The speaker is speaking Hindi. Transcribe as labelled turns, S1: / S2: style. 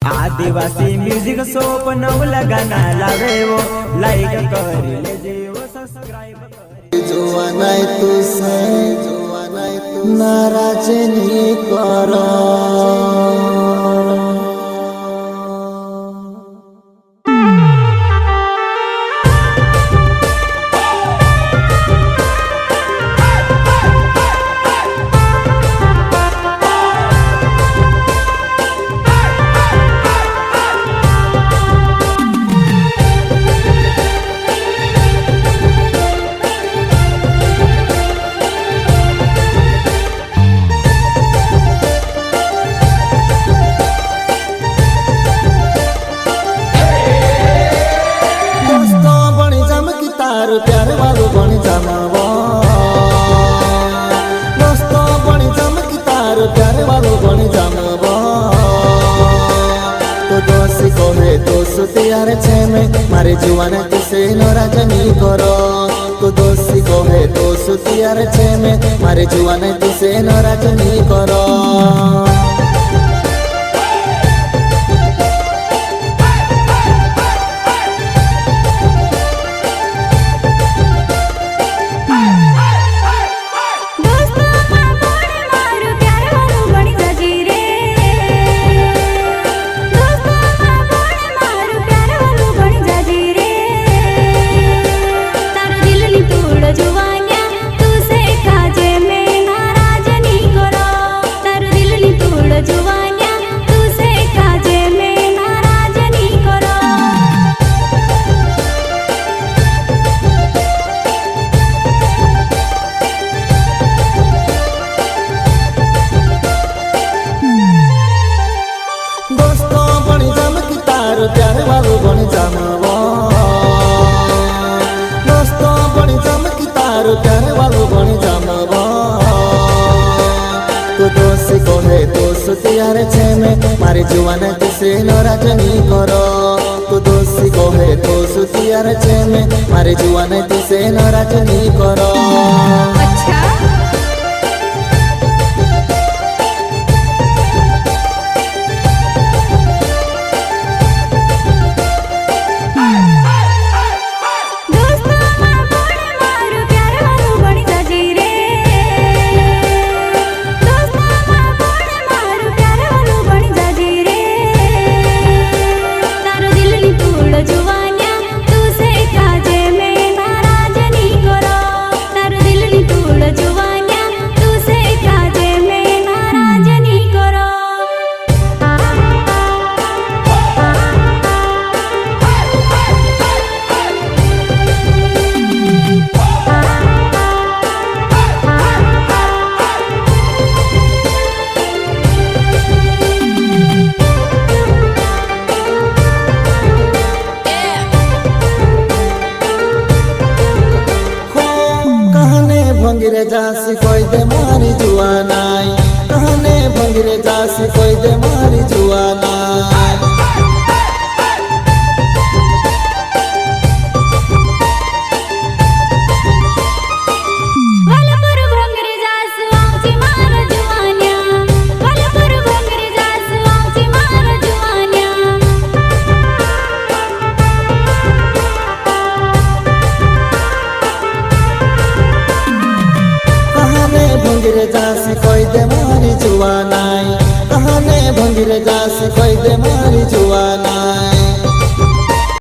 S1: आदिवासी म्यूजिक शॉप नवला गाना लावे वो लाइक कर लेजे वो सब्सक्राइब कर
S2: जुआ नहीं तुसे नाराज नहीं करो। प्यार वालो बनी जमावो दोस्तों बनी चमकी तार प्यार वालो बनी जमावो। तो दोषी कहे दोस्त यार छे में मारे जुआने तुसे नाराज नहीं करो। तो दोषी कहे दोस्त यार छे में मारे जुआने तुसे नाराज नहीं करो। प्यार वालो बनी जमावो दोस्तों बनी चमकी तार प्यार वालो बनी जमावो। तो दोषी कहे दोस्त यार छे में मारे जुआने तुसे नाराज नहीं करो। तो दोषी कहे दोस्त यार छे में मारे जुआने तुसे नाराज नहीं करो। अच्छा भंगिरे जासी कोई दे मारी जुआनाई कहने भंगिरे जासी कोई दे मारी जुआनाई। भंगिरे जासी कोई दे मारी जुआनाई कहने भंगिरे जासी कोई दे मारी